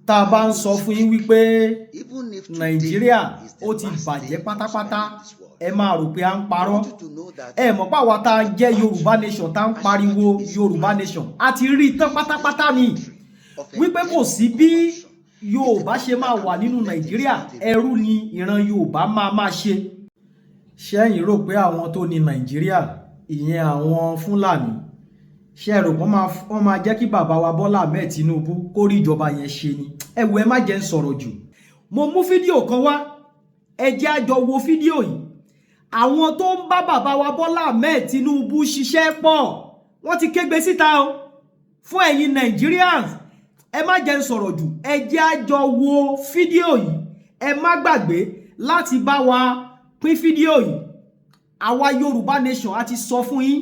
tá a bá ń sọ fún yín wípé Nàìjíríà ó ti bàjẹ́ pátápátá ẹ máa rò pé à ń parọ́. Ẹ mọ̀ pé àwa tá a jẹ́ Yorùbá nation tá ń pariwo Yorùbá nation a ti rí tán pátápátá ni wípé kò sí bí Yorùbá ṣe máa wà nínú Nàìjíríà, ẹrú ni ìran Yorùbá máa ṣe. Ṣẹ́yìn rò pé àwọn tó ní Nàìjíríà ìyẹn àwọn Fúlàní ṣe rò wọ́n máa jẹ́ kí bàbá wa Bola Ahmed Tinubu kó rí ìjọba yẹn ṣe ni? Ẹ wò, ẹ má jẹ́ ń sọ̀rọ̀ jù. Mo mú fídíò kan wá, ẹ jẹ́ a jọ wo fídíò yìí. Àwọn tó ń bá bàbá wa Bola Ahmed Tinubu ṣiṣẹ́ pọ̀ wọ́n ti kégbe síta o fún ẹ̀yin Nigerians. Ẹ má jẹ́ ń sọ̀rọ̀ jù, ẹ jẹ́ a jọ wo fídíò yìí. Ẹ má gbàgbé láti bá wa pín fídíò yìí. Àwa Yorùbá nation a ti sọ fún yín,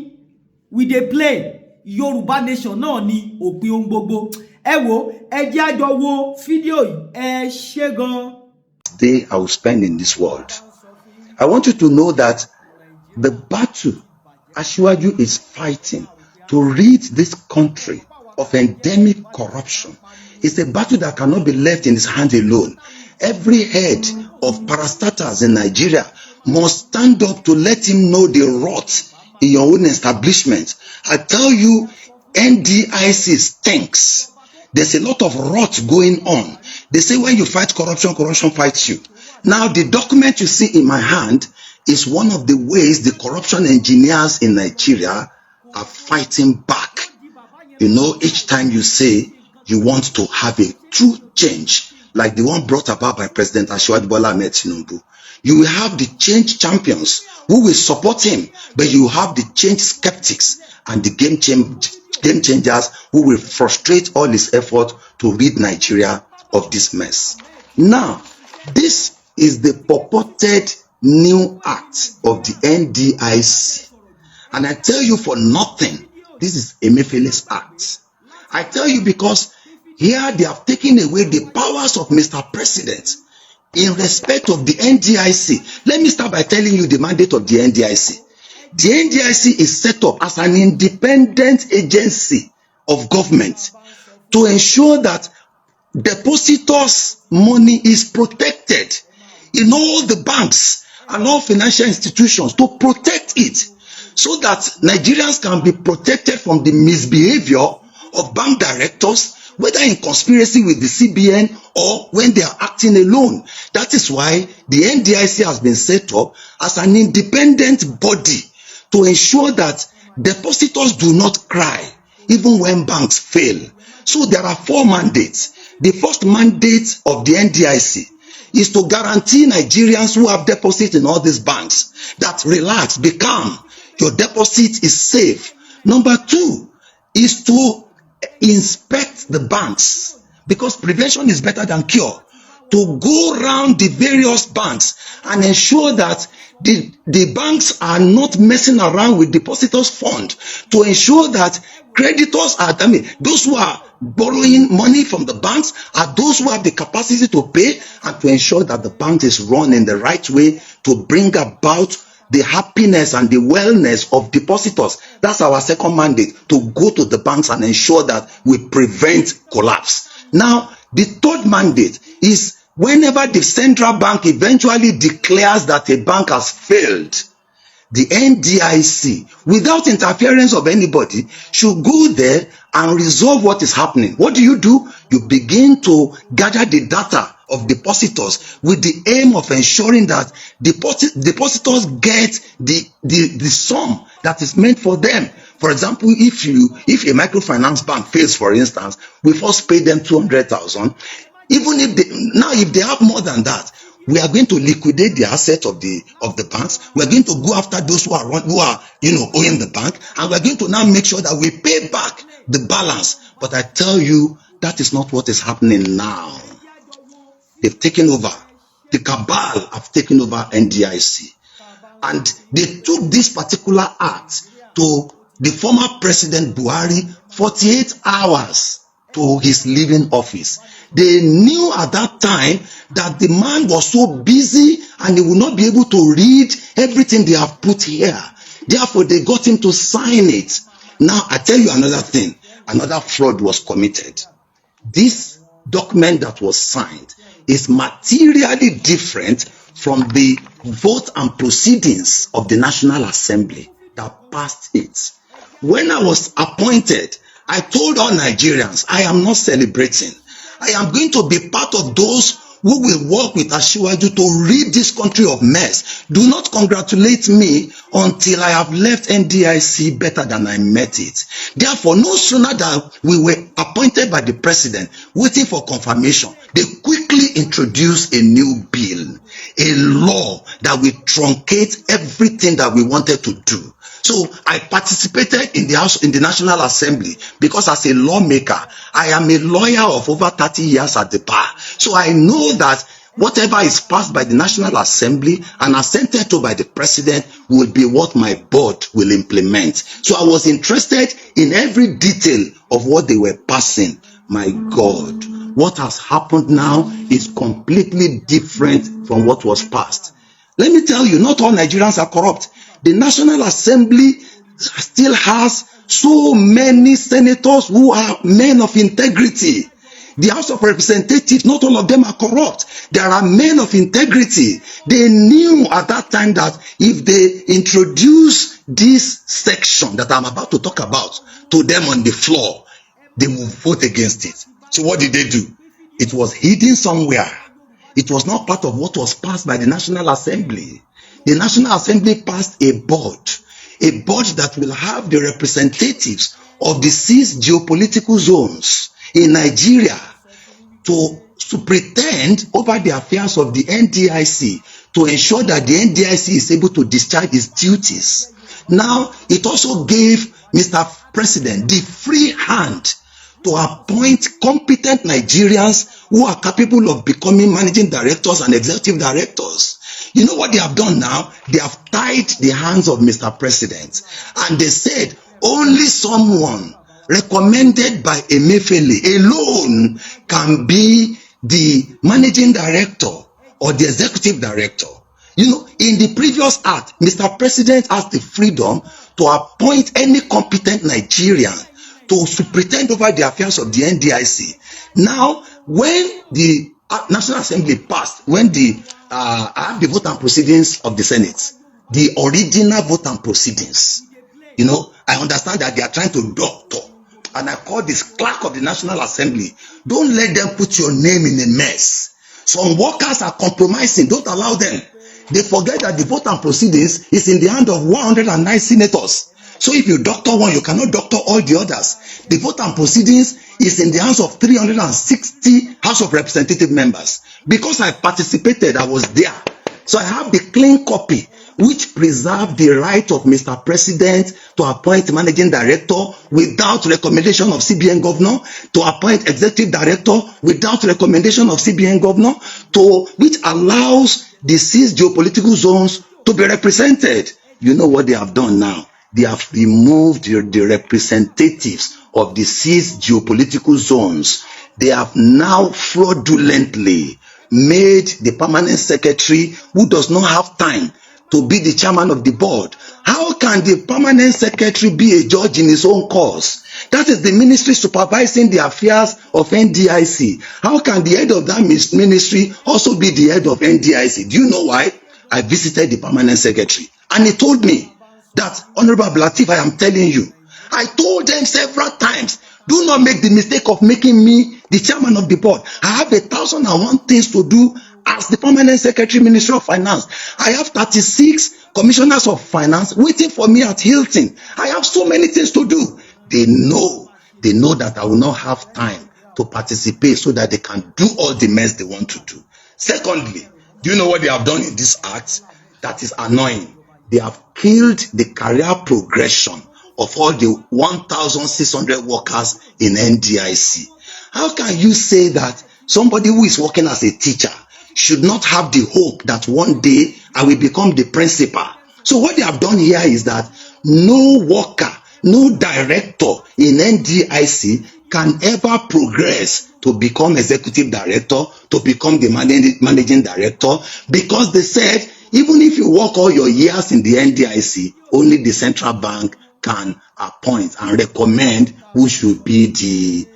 we dey play. Yorùbá nation náà ni òpin ohun gbogbo. Ẹ wò, ẹ jẹ́ a jọ wo fídíò yìí. Ẹ ṣé gan. Day I will spend in this world. I want you to know that the battle Asiwaju is fighting to rid this country of endemic corruption is a battle that cannot be left in his hand alone. Every head of parastatals in Nigeria must stand up to let him know the rot in your own establishment. I tell you, NDIC stinks. There's a lot of rot going on. They say when you fight corruption, corruption fights you. Now, the document you see in my hand is one of the ways the corruption engineers in Nigeria are fighting back. You know, each time you say you want to have a true change, like the one brought about by President Asiwaju Bola Ahmed Tinubu, you will have the change champions who will support him, but you have the change skeptics and the game changers who will frustrate all his effort to rid Nigeria of this mess. Now, this is the purported new act of the NDIC. And I tell you for nothing, this is Emefiele's act. I tell you because here they have taken away the powers of Mr. President in respect of the NDIC. Let me start by telling you the mandate of the NDIC. The NDIC is set up as an independent agency of government to ensure that depositors' money is protected in all the banks and all financial institutions, to protect it so that Nigerians can be protected from the misbehavior of bank directors, whether in conspiracy with the CBN or when they are acting alone. That is why the NDIC has been set up as an independent body to ensure that depositors do not cry even when banks fail. So there are 4 mandates. The first mandate of the NDIC is to guarantee Nigerians who have deposits in all these banks that relax, be calm, your deposit is safe. Number 2 is to inspect the banks, because prevention is better than cure. To go around the various banks and ensure that the banks are not messing around with depositors' fund, to ensure that creditors are, those who are borrowing money from the banks are those who have the capacity to pay, and to ensure that the bank is run in the right way to bring about the happiness and the wellness of depositors. That's our second mandate, to go to the banks and ensure that we prevent collapse. Now, the third mandate is whenever the central bank eventually declares that a bank has failed, the NDIC, without interference of anybody, should go there and resolve what is happening. What do? You begin to gather the data of depositors with the aim of ensuring that depositors get the sum that is meant for them. For example, if a microfinance bank fails, for instance, we first pay them 200,000. Even if they have more than that, we are going to liquidate the assets of the banks. We are going to go after those who are owing the bank, and we are going to now make sure that we pay back the balance. But I tell you, that is not what is happening now. They've taken over. The cabal have taken over NDIC, and they took this particular act to the former President Buhari 48 hours to his leaving office. They knew at that time that the man was so busy and he would not be able to read everything they have put here. Therefore, they got him to sign it. Now, I tell you another thing. Another fraud was committed. this document that was signed is materially different from the vote and proceedings of the National Assembly that passed it. When I was appointed, I told all Nigerians, I am not celebrating. I am going to be part of those who will work with Asiwaju to rid this country of mess. Do not congratulate me until I have left NDIC better than I met it. Therefore, no sooner than we were appointed by the president, waiting for confirmation, they quickly introduced a new bill, a law that will truncate everything that we wanted to do. So I participated in the House, in the National Assembly, because as a lawmaker, I am a lawyer of over 30 years at the bar. So I know that whatever is passed by the National Assembly and assented to by the president will be what my board will implement. So I was interested in every detail of what they were passing. My God, what has happened now is completely different from what was passed. Let me tell you, not all Nigerians are corrupt. The National Assembly still has so many senators who are men of integrity. The House of Representatives, not all of them are corrupt. There are men of integrity. They knew at that time that if they introduce this section that I'm about to talk about to them on the floor, they will vote against it. So what did they do? It was hidden somewhere. It was not part of what was passed by the National Assembly. The National Assembly passed a board that will have the representatives of the 6 geopolitical zones in Nigeria to pretend over the affairs of the NDIC to ensure that the NDIC is able to discharge its duties. Now, it also gave Mr. President the free hand to appoint competent Nigerians who are capable of becoming managing directors and executive directors. You know what they have done now? They have tied the hands of Mr. President, and they said only someone recommended by Emefiele alone can be the managing director or the executive director. You know, in the previous act, Mr. President has the freedom to appoint any competent Nigerian to superintend over the affairs of the NDIC. Now, when the National Assembly passed, when I have the vote and proceedings of the Senate, the original vote and proceedings, you know, I understand that they are trying to doctor, and I call this clerk of the National Assembly. Don't let them put your name in a mess. Some workers are compromising. Don't allow them. They forget that the vote and proceedings is in the hand of 109 senators. So if you doctor one, you cannot doctor all the others. The vote and proceedings is in the hands of 360 House of Representative members. Because I participated, I was there. So I have the clean copy, which preserved the right of Mr. President to appoint managing director without recommendation of CBN governor, to appoint executive director without recommendation of CBN governor, which allows the 6 geopolitical zones to be represented. You know what they have done now? They have removed the representatives of the 6 geopolitical zones. They have now fraudulently made the permanent secretary, who does not have time to be the chairman of the board. How can the permanent secretary be a judge in his own cause? That is the ministry supervising the affairs of NDIC. How can the head of that ministry also be the head of NDIC? Do you know why? I visited the permanent secretary, and he told me that, Honorable Latif, I am telling you, I told them several times, do not make the mistake of making me the chairman of the board. I have 1,001 things to do as the permanent secretary, Ministry of Finance. I have 36 commissioners of finance waiting for me at Hilton. I have so many things to do. They know that I will not have time to participate, so that they can do all the mess they want to do. Secondly, do you know what they have done in this act that is annoying? They have killed the career progression of all the 1,600 workers in NDIC. How can you say that somebody who is working as a teacher should not have the hope that one day I will become the principal? So what they have done here is that no worker, no director in NDIC can ever progress to become executive director, to become the managing director, because they said, even if you work all your years in the NDIC, only the central bank can appoint and recommend who should be the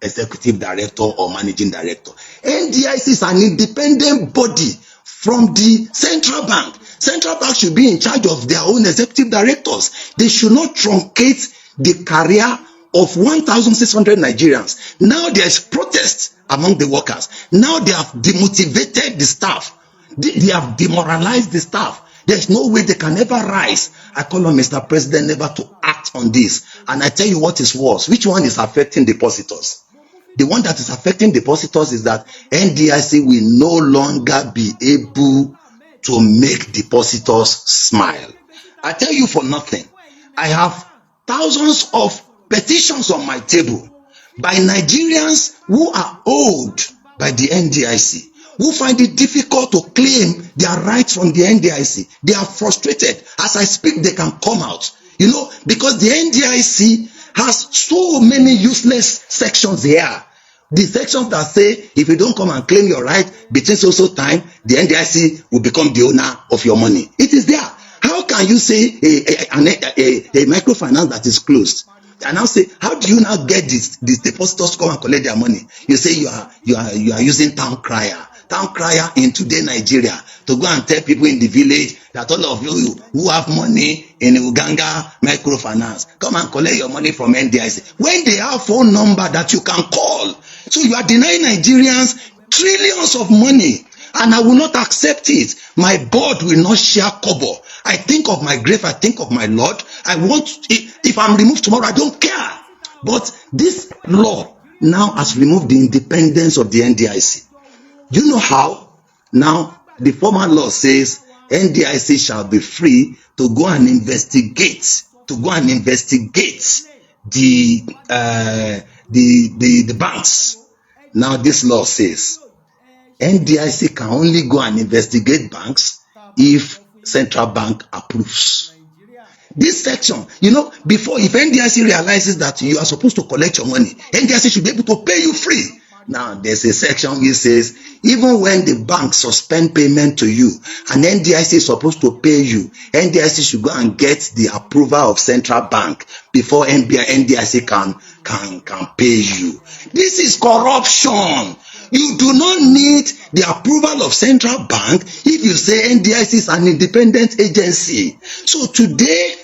executive director or managing director. NDIC is an independent body from the central bank. Central bank should be in charge of their own executive directors. They should not truncate the career of 1,600 Nigerians. Now there is protest among the workers. Now they have demotivated the staff. They have demoralized the staff. There's no way they can ever rise. I call on Mr. President never to act on this. And I tell you what is worse. Which one is affecting depositors? The one that is affecting depositors is that NDIC will no longer be able to make depositors smile. I tell you for nothing, I have thousands of petitions on my table by Nigerians who are owed by the NDIC, who find it difficult to claim their rights from the NDIC. They are frustrated. As I speak, they can come out, because the NDIC has so many useless sections here. The sections that say if you don't come and claim your right between so time, the NDIC will become the owner of your money. It is there. How can you say a microfinance that is closed? And now say, how do you now get these depositors to come and collect their money? You say you are using town crier in today Nigeria to go and tell people in the village that all of you who have money in Uganda microfinance, come and collect your money from NDIC. When they have phone number that you can call. So you are denying Nigerians trillions of money, and I will not accept it. My board will not share kobo. I think of my grave, I think of my Lord. If I'm removed tomorrow, I don't care. But this law now has removed the independence of the NDIC. Do you know how? Now, the former law says NDIC shall be free to go and investigate, the banks. Now, this law says NDIC can only go and investigate banks if central bank approves. This section, before, if NDIC realizes that you are supposed to collect your money, NDIC should be able to pay you free. Now, there's a section which says, even when the bank suspend payment to you and NDIC is supposed to pay you, NDIC should go and get the approval of central bank before NDIC can pay you. This is corruption. You do not need the approval of central bank if you say NDIC is an independent agency. So today,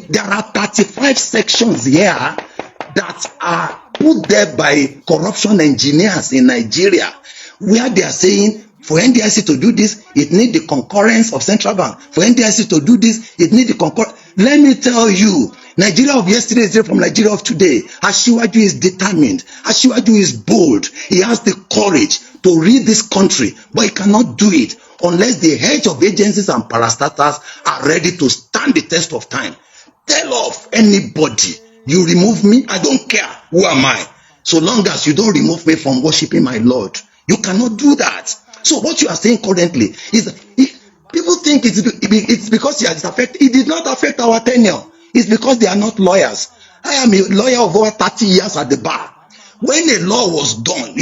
there are 35 sections here that are put there by corruption engineers in Nigeria, where they are saying for NDIC to do this, it needs the concurrence of central bank. For NDIC to do this, it needs the concurrence. Let me tell you, Nigeria of yesterday is different from Nigeria of today. Asiwaju is determined. Asiwaju is bold. He has the courage to lead this country, but he cannot do it unless the heads of agencies and parastatals are ready to stand the test of time. Tell off anybody. You remove me, I don't care. Who am I? So long as you don't remove me from worshiping my Lord, you cannot do that. So what you are saying currently is that if people think it's because it affected. It did not affect our tenure. It's because they are not lawyers. I am a lawyer of over 30 years at the bar. When a law was done,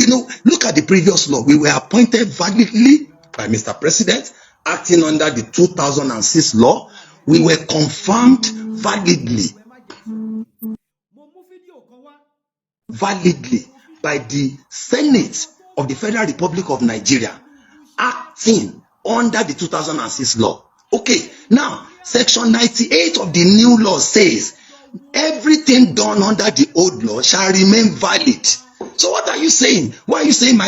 look at the previous law. We were appointed validly by Mr. President, acting under the 2006 law. We were confirmed validly by the Senate of the Federal Republic of Nigeria, acting under the 2006 law. Okay, now section 98 of the new law says everything done under the old law shall remain valid. So what are you saying? Why are you saying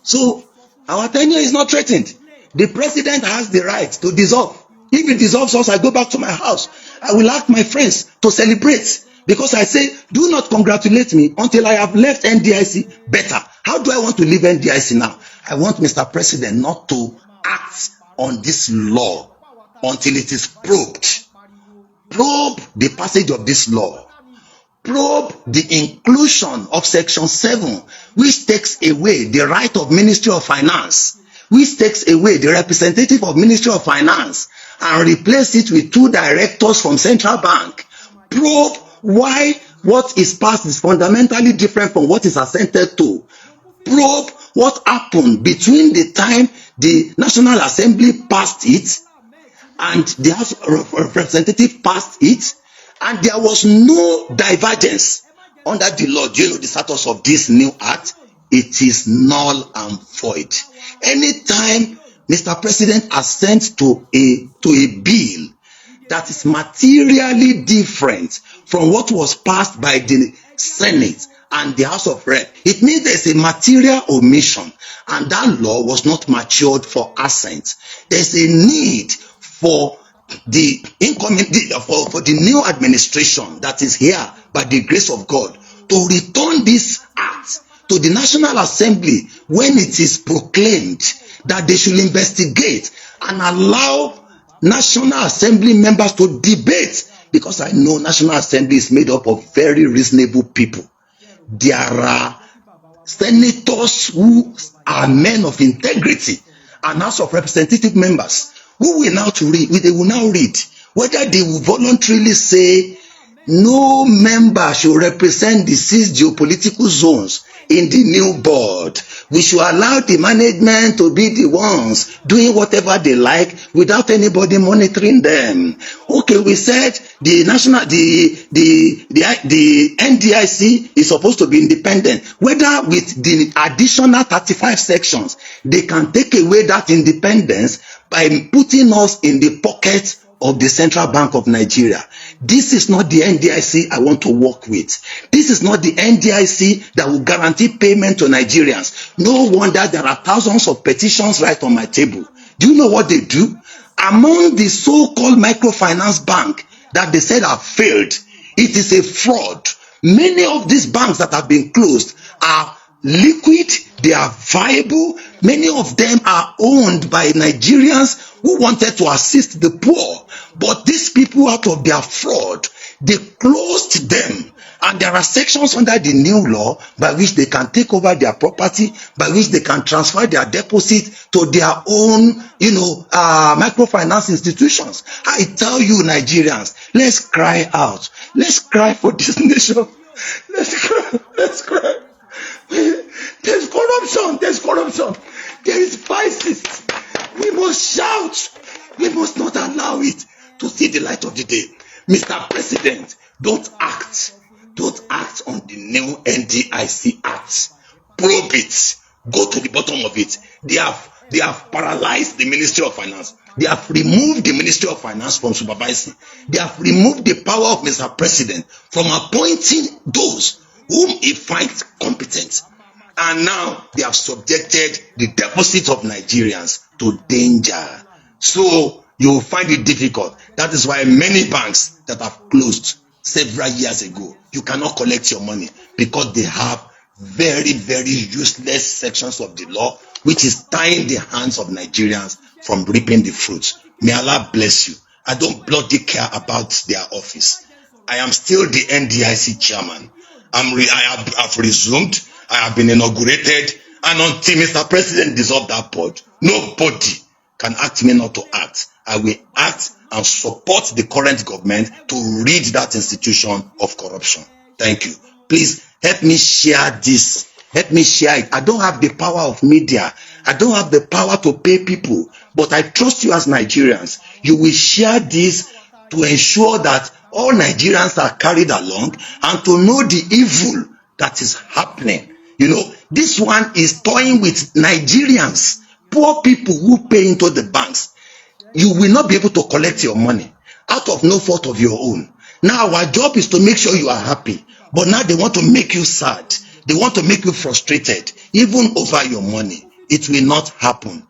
So our tenure is not threatened. The president has the right to dissolve. If he dissolves us, I go back to my house. I will ask my friends to celebrate, because I say, do not congratulate me until I have left NDIC better. How do I want to leave NDIC now? I want Mr. President not to act on this law until it is probed. Probe the passage of this law. Probe the inclusion of section 7, which takes away the right of Ministry of Finance, which takes away the representative of Ministry of Finance, and replace it with 2 directors from central bank. Probe why what is passed is fundamentally different from what is assented to. Probe what happened between the time the National Assembly passed it and the House of Representatives passed it, and there was no divergence. under the law, do you know the status of this new act? It is null and void. Anytime Mr. President assents to a bill that is materially different from what was passed by the Senate and the House of Rep, it means there's a material omission, and that law was not matured for assent. There's a need for the incoming for the new administration that is here by the grace of God to return this act to the National Assembly when it is proclaimed that they should investigate and allow National Assembly members to debate, because I know National Assembly is made up of very reasonable people. There are senators who are men of integrity and House of Representative members who will now read whether they will voluntarily say no member should represent the 6 geopolitical zones in the new board. We should allow the management to be the ones doing whatever they like without anybody monitoring them. Okay, we said the NDIC is supposed to be independent. Whether with the additional 35 sections, they can take away that independence by putting us in the pocket of the Central Bank of Nigeria. This is not the NDIC I want to work with. This is not the NDIC that will guarantee payment to Nigerians. No wonder there are thousands of petitions right on my table. Do you know what they do? Among the so-called microfinance bank that they said have failed, it is a fraud. Many of these banks that have been closed are liquid, they are viable. Many of them are owned by Nigerians who wanted to assist the poor, but these people, out of their fraud, they closed them. And there are sections under the new law by which they can take over their property, by which they can transfer their deposit to their own, microfinance institutions. I tell you, Nigerians, let's cry out. Let's cry for this nation. Let's cry. Let's cry. There's corruption. There is vices. We must shout. We must not allow it to see the light of the day. Mr. President, don't act on the new NDIC Act. Probe it. Go to the bottom of it. They have paralyzed the Ministry of Finance. They have removed the Ministry of Finance from supervising. They have removed the power of Mr. President from appointing those whom he finds competent. And now they have subjected the deposit of Nigerians to danger. So you will find it difficult. That is why many banks that have closed several years ago, you cannot collect your money because they have very, very useless sections of the law which is tying the hands of Nigerians from reaping the fruits. May Allah bless you. I don't bloody care about their office. I am still the NDIC chairman. I have resumed. I have been inaugurated, and until Mr. President dissolve that board, nobody can ask me not to act. I will act and support the current government to rid that institution of corruption. Thank you. Please help me share this. Help me share it. I don't have the power of media. I don't have the power to pay people, but I trust you as Nigerians. You will share this to ensure that all Nigerians are carried along and to know the evil that is happening. This one is toying with Nigerians, poor people who pay into the banks. You will not be able to collect your money out of no fault of your own. Now our job is to make sure you are happy, but now they want to make you sad. They want to make you frustrated, even over your money. It will not happen.